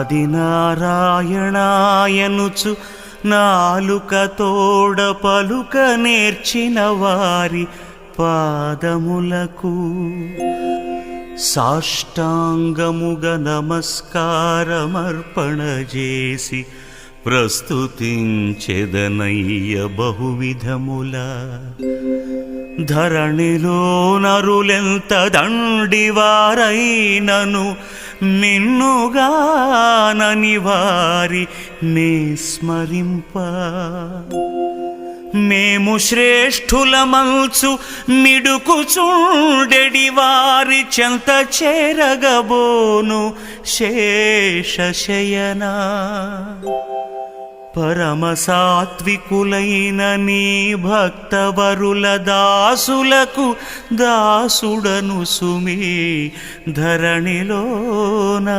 ఆదినారాయణాయనుచు నాలుక తోడ పలుక నేర్చిన వారి పాదములకు సాష్టాంగముగ నమస్కారమర్పణ చేసి ప్రస్తుతించెదనయ్య బహువిధముల. ధరణిలో నరులెంత దండివారైనను నిన్నుగానని వారి నే స్మరింప. మేము శ్రేష్ఠులమల్చు మిడుకుచుండెడి వారి చెంత చేరగబోను శేషశయనా. పరమ సాత్వికులైన నీ భక్తవరుల దాసులకు దాసుడను సుమీ ధరణిలోన.